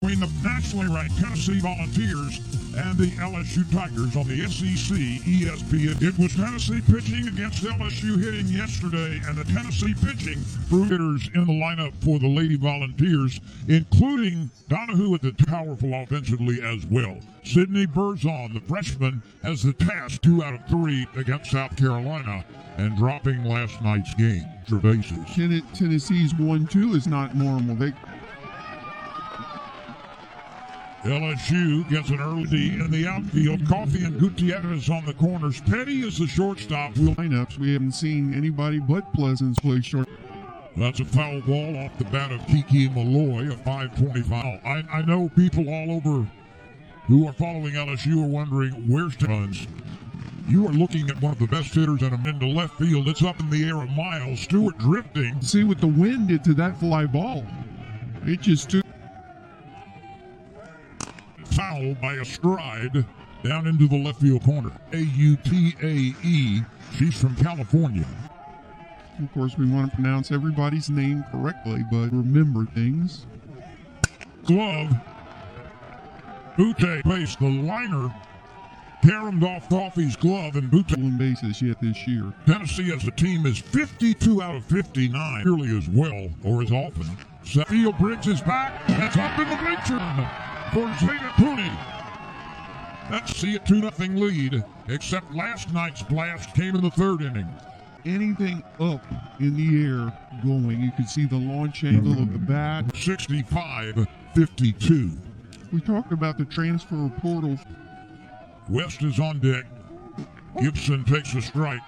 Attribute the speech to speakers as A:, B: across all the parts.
A: Between the nationally ranked Tennessee Volunteers and the LSU Tigers on the SEC ESPN. It was Tennessee pitching against LSU hitting yesterday, and the Tennessee pitching threw hitters in the lineup for the Lady Volunteers, including Donahue at the powerful offensively as well. Sydney Burzon, the freshman, has the task 2 out of 3 against South Carolina and dropping last night's game. Bases.
B: Tennessee's 1-2 is not normal.
A: LSU gets an early lead in the outfield. Coffee and Gutierrez on the corners. Petty is the shortstop.
B: Lineups, we haven't seen anybody but Pleasance play short.
A: That's a foul ball off the bat of Kiki Malloy, a 525. I know people all over who are following LSU are wondering where's runs. You are looking at one of the best hitters into left field. It's up in the air a mile. Stewart drifting.
B: See what the wind did to that fly ball. It just took.
A: Foul by a stride down into the left field corner. Autae. She's from California.
B: Of course, we want to pronounce everybody's name correctly, but remember things.
A: Glove. Butte placed the liner. Caromed off Coffee's glove, and Butte
B: stolen bases yet this year.
A: Tennessee as a team is 52 out of 59. Nearly as well, or as often. Field Briggs is back. That's up in the bleacher for Zeta Cooney. Let's see a 2-0 lead, except last night's blast came in the 3rd inning.
B: Anything up in the air going, you can see the launch angle of the bat.
A: 65-52.
B: We talked about the transfer portal.
A: West is on deck. Gibson takes a strike.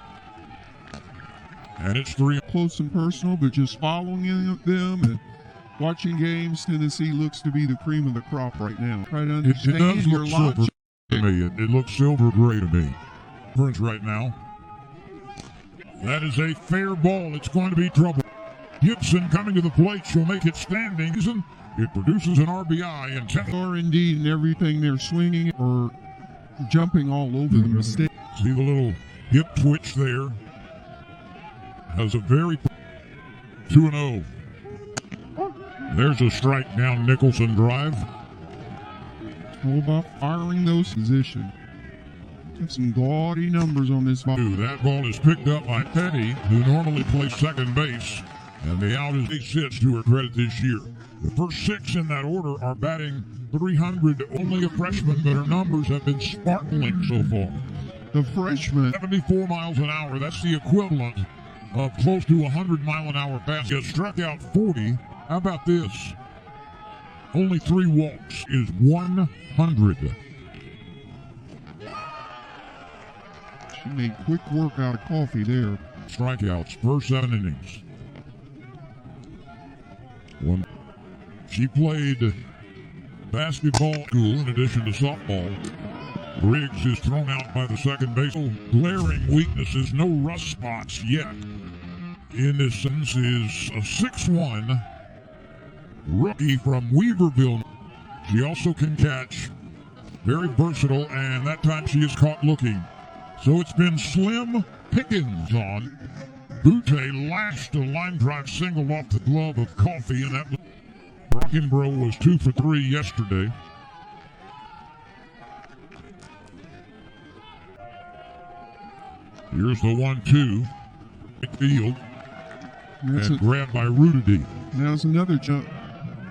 A: And it's 3.
B: Close and personal, but just following them and watching games, Tennessee looks to be the cream of the crop right now. Try to understand
A: it does
B: your
A: look silver to me. It looks silver gray to me. Difference right now. That is a fair ball. It's going to be trouble. Gibson coming to the plate. She'll make it standing. It produces an RBI. And
B: indeed, and everything they're swinging or jumping all over the mistake.
A: See the little hip twitch there. Has a very 2-0. There's a strike down Nicholson drive.
B: All about firing those positions. Have some gaudy numbers on this ball.
A: That ball is picked up by Petty, who normally plays second base, and the out is 8 hits to her credit this year. The first 6 in that order are batting .300. Only a freshman, but her numbers have been sparkling so far.
B: The freshman.
A: 74 miles an hour. That's the equivalent of close to 100-mile-an-hour fastball. Struck out 40. How about this? Only 3 walks is 100.
B: She made quick work out of Coffee there.
A: Strikeouts, first 7 innings. She played basketball school in addition to softball. Briggs is thrown out by the second base. Glaring weaknesses, no rust spots yet. In this sense is a 6'1" rookie from Weaverville. She also can catch. Very versatile, and that time she is caught looking. So it's been slim pickings on. Butte lashed a line drive single off the glove of Coffee, and that Brockenbrough was 2 for 3 yesterday. Here's the 1-2. Field. And grabbed by Rudity.
B: There's another jump.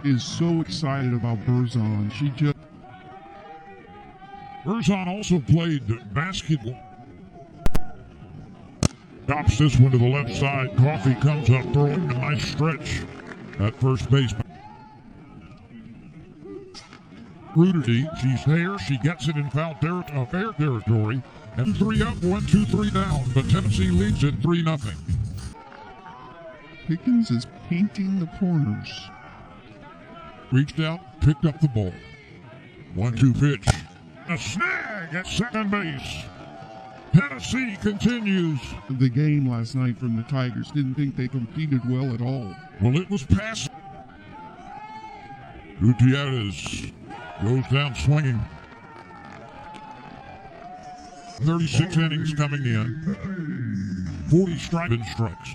B: Is so excited about Burzon.
A: Burzon also played basketball. Drops this one to the left side. Coffee comes up throwing a nice stretch at first base. Rudity, she's there. She gets it in fair territory. And 3 up, 1, 2, 3 down. But Tennessee leads it 3-0.
B: Pickens is painting the corners.
A: Reached out, picked up the ball. 1-2 pitch. A snag at second base. Tennessee continues.
B: The game last night from the Tigers. Didn't think they competed well at all.
A: Well, it was passing. Gutierrez goes down swinging. 36 innings coming in. 40 strikes.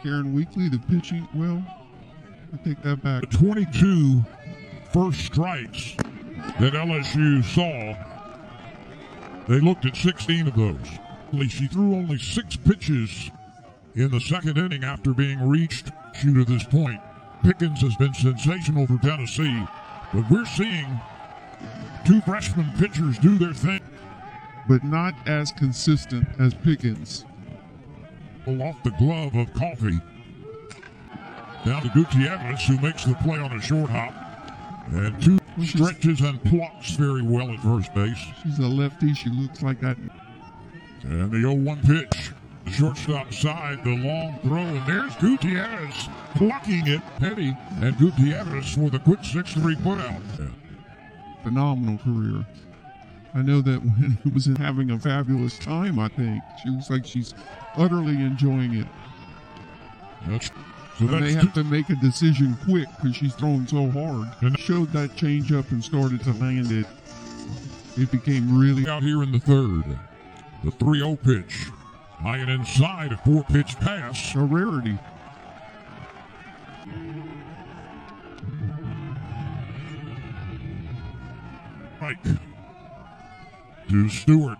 B: Karen Weekly, the pitching, well, I take that back.
A: 22 first strikes that LSU saw, they looked at 16 of those. She threw only 6 pitches in the second inning after being reached. To this point, Pickens has been sensational for Tennessee, but we're seeing 2 freshman pitchers do their thing.
B: But not as consistent as Pickens.
A: Off the glove of Coffee. Down to Gutierrez, who makes the play on a short hop. And 2 stretches and plucks very well at first base.
B: She's a lefty. She looks like that.
A: And the 0-1 pitch. The shortstop side, the long throw, and there's Gutierrez plucking it. Petty and Gutierrez for the quick 6-3 putout.
B: Phenomenal career. I know that when he was having a fabulous time, I think. She looks like she's utterly enjoying it. They have to make a decision quick because she's throwing so hard. And showed that changeup and started to land it. It became really
A: out here in the third. The 3-0 pitch. High and inside, a 4-pitch pass.
B: A rarity.
A: Right. To Stewart.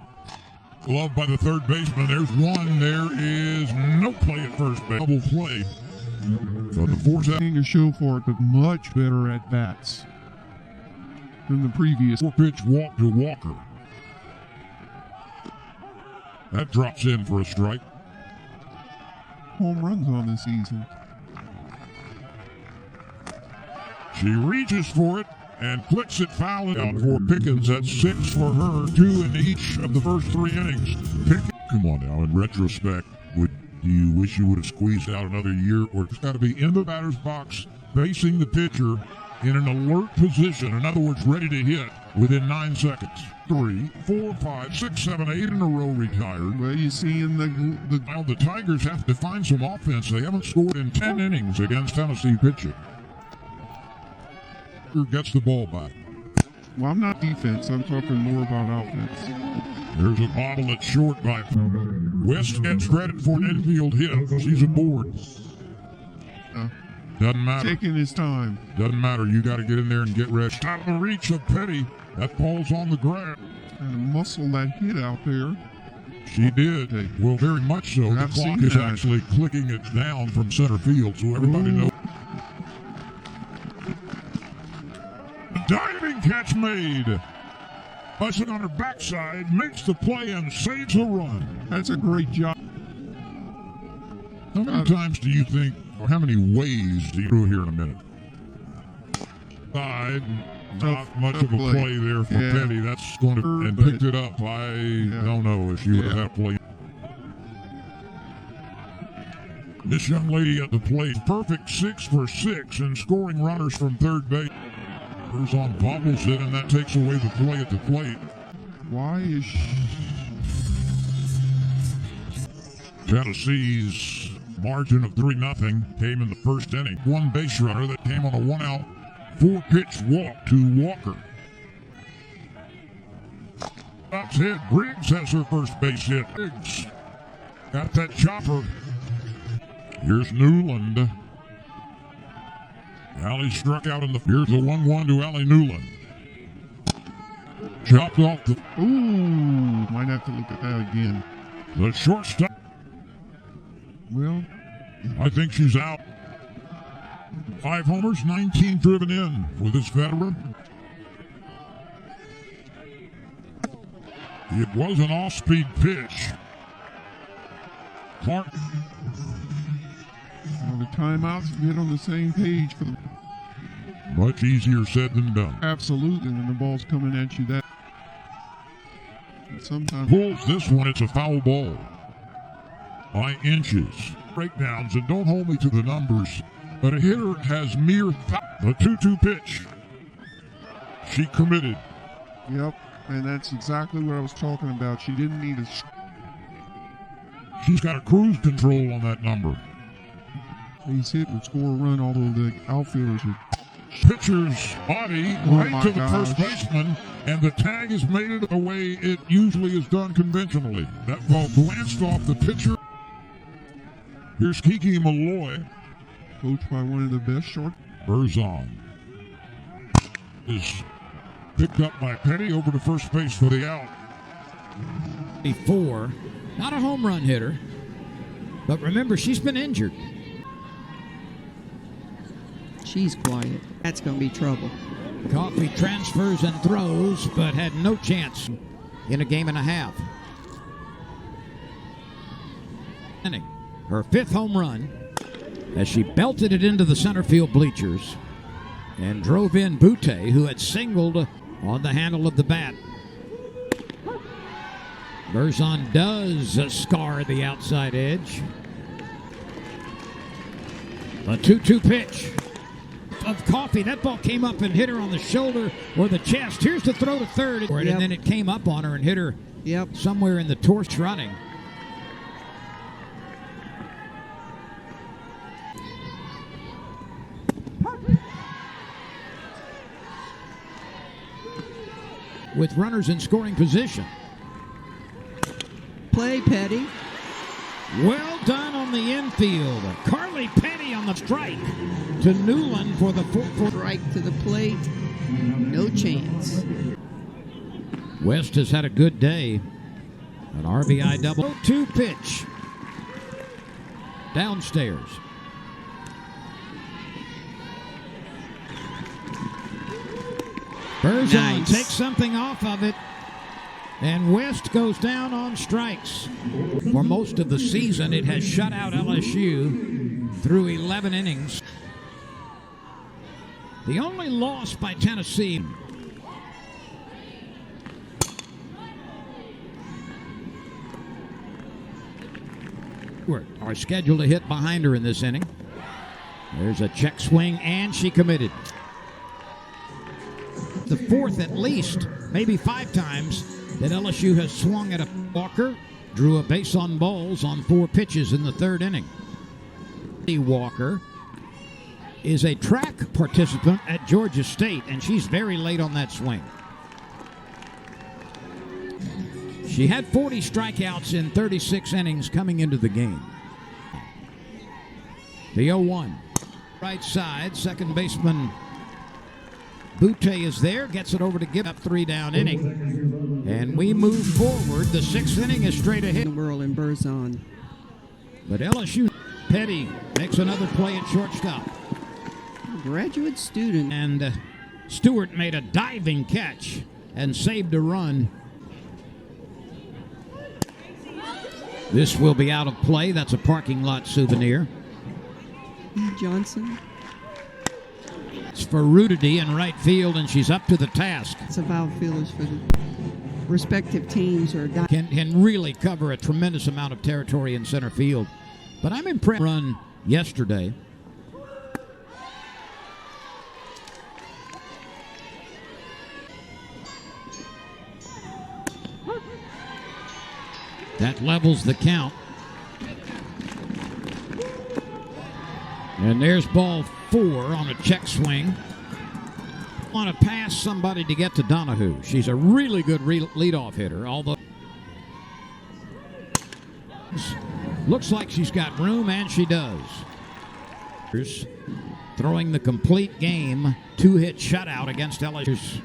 A: Glove by the third baseman. There's one. There is no play at first base. Double play. But the fourth
B: inning a show for it, but much better at bats than the previous
A: 4-pitch walk to Walker. That drops in for a strike.
B: Home runs on the season.
A: She reaches for it and flicks it foul out for Pickens. That's 6 for her, 2 in each of the first 3 innings. Come on now, in retrospect, do you wish you would have squeezed out another year? Or it's got to be in the batter's box, facing the pitcher in an alert position. In other words, ready to hit within 9 seconds. 3, 4, 5, 6, 7, 8 in a row retired.
B: Well, you see in
A: now the Tigers have to find some offense. They haven't scored in 10 innings against Tennessee pitching. Who gets the ball back?
B: Well, I'm not defense. I'm talking more about offense.
A: There's a bobble at short by West. Gets credit for an infield hit. She's aboard. Doesn't matter.
B: Taking his time.
A: Doesn't matter. You got to get in there and get ready. Out of the reach of Petty. That ball's on the ground.
B: And muscle that hit out there.
A: She did. Well, very much so. The clock is actually clicking it down from center field, so everybody knows. Diving catch made. Buzzing on her backside, makes the play and saves a run.
B: That's a great job.
A: How many times do you think, or how many ways do you do here in a minute? Side, not much of a play there for Petty. That's going to, and picked it up. I don't know if she would have had play. This young lady at the plate, perfect 6 for 6 and scoring runners from third base. On bobbles it, and that takes away the play at the plate.
B: Why is
A: Tennessee's margin of 3-0 came in the first inning. 1 base runner that came on a 1-out, 4-pitch walk to Walker. Stops hit. Briggs has her first base hit. Briggs got that chopper. Here's Newland. Allie struck out in the. Here's a 1-1 to Allie Newland. Chopped off the.
B: Ooh, might have to look at that again.
A: The shortstop.
B: Well,
A: I think she's out. 5 homers, 19 driven in for this veteran. It was an off-speed pitch. Clark.
B: The timeouts get on the same page for the.
A: Much easier said than done.
B: Absolutely, when the ball's coming at you that. Sometimes
A: pulls this one. It's a foul ball by inches. Breakdowns, and don't hold me to the numbers, but a hitter has mere a 2-2 pitch. She committed.
B: Yep, and that's exactly what I was talking about. She didn't need a.
A: She's got a cruise control on that number.
B: He's hit would score a run, although the outfielders are.
A: Pitcher's body right to the first baseman, and the tag is made it the way it usually is done conventionally. That ball glanced off the pitcher. Here's Kiki Malloy.
B: Coached by one of the best short.
A: Berzon. is picked up by Petty over to first base for the out.
C: Before, not a home run hitter, but remember, she's been injured.
D: She's quiet. That's going to be trouble.
C: Coffey transfers and throws, but had no chance in a game and a half. Her 5th home run as she belted it into the center field bleachers and drove in Butte, who had singled on the handle of the bat. Berzon does scar the outside edge. A 2-2 pitch of Coffey. That ball came up and hit her on the shoulder or the chest. Here's the throw to third, and then it came up on her and hit her somewhere in the torso running. With runners in scoring position.
D: Play, Petty.
C: Well done on the infield. Carly Petty on the strike to Newland for the fourth.
D: Strike to the plate. No chance.
C: West has had a good day. An RBI double. 2 pitch. Downstairs. Berzon takes something off of it, and West goes down on strikes. For most of the season, it has shut out LSU through 11 innings. The only loss by Tennessee. Are scheduled to hit behind her in this inning. There's a check swing, and she committed. The 4th at least, maybe 5 times, that LSU has swung at a Walker, drew a base on balls on 4 pitches in the 3rd inning. Walker is a track participant at Georgia State, and she's very late on that swing. She had 40 strikeouts in 36 innings coming into the game. The 0-1. Right side, second baseman Butte is there, gets it over to give up 3 down inning. And we move forward. The 6th inning is straight ahead.
D: Whirl and Berzon.
C: But LSU, Petty makes another play at shortstop.
D: Graduate student.
C: And Stewart made a diving catch and saved a run. This will be out of play. That's a parking lot souvenir.
D: Johnson.
C: It's for Rudity in right field, and she's up to the task.
D: It's of outfielders for the respective teams.
C: Can really cover a tremendous amount of territory in center field. But I'm impressed. Run yesterday. That levels the count. And there's ball 4 on a check swing. Want to pass somebody to get to Donahue. She's a really good leadoff hitter, although looks like she's got room, and she does. Throwing the complete game, 2-hit shutout against LSU.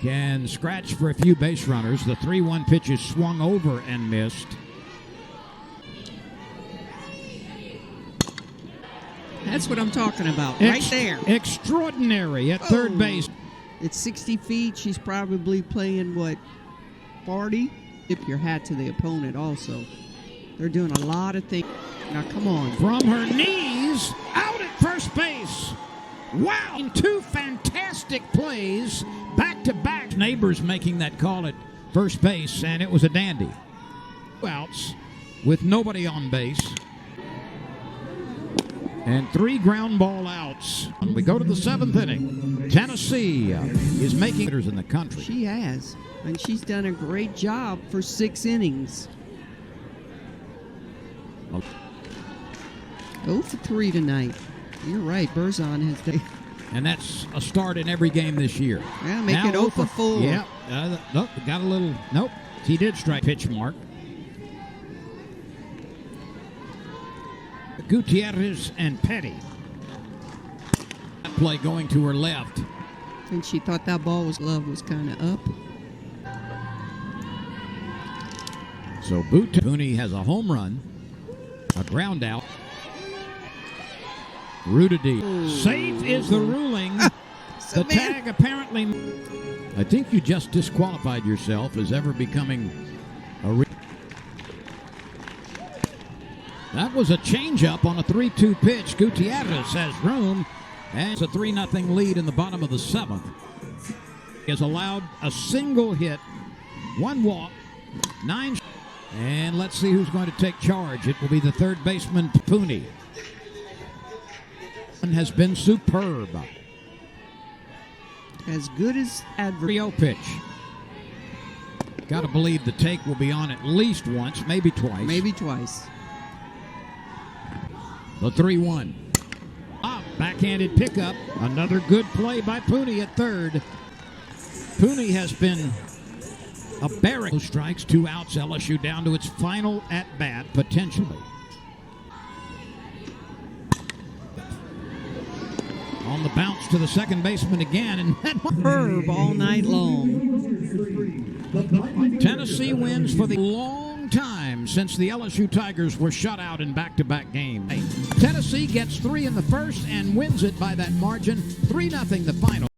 C: Can scratch for a few base runners. The 3-1 pitch is swung over and missed.
D: That's what I'm talking about, right there.
C: Extraordinary at third base.
D: It's 60 feet. She's probably playing, 40? Tip your hat to the opponent also. They're doing a lot of things. Now, come on.
C: From her knees, out at first base. Wow. 2 fantastic plays, back-to-back. Neighbors making that call at first base, and it was a dandy. Outs with nobody on base. And 3 ground ball outs. We go to the 7th inning. Tennessee is making hitters in the country.
D: She has, and she's done a great job for 6 innings. 0 for 3 tonight. You're right, Berzon has.
C: And that's a start in every game this year.
D: Yeah, make it 0 for 4.
C: Yeah, nope, got a little. Nope, he did strike pitch mark. Gutierrez and Petty. Play going to her left.
D: think she thought that ball was kind of up.
C: So Booney has a home run, a ground out. Rudity. Safe is the ruling. The tag apparently. I think you just disqualified yourself as ever becoming a. That was a changeup on a 3-2 pitch. Gutierrez has room, and it's a 3-0 lead in the bottom of the seventh. He has allowed a single hit, 1 walk, 9. And let's see who's going to take charge. It will be the third baseman, Pooney. Has been superb.
D: As good as
C: Rio pitch. Got to believe the take will be on at least once, maybe twice.
D: Maybe twice.
C: The 3-1. Backhanded pickup. Another good play by Pooney at third. Pooney has been a barrack. Strikes, 2 outs. LSU down to its final at bat, potentially. On the bounce to the second baseman again, and that
D: Herb all night long.
C: Tennessee wins for the long time since the LSU Tigers were shut out in back-to-back games. Tennessee gets 3 in the first and wins it by that margin, 3-0 the final.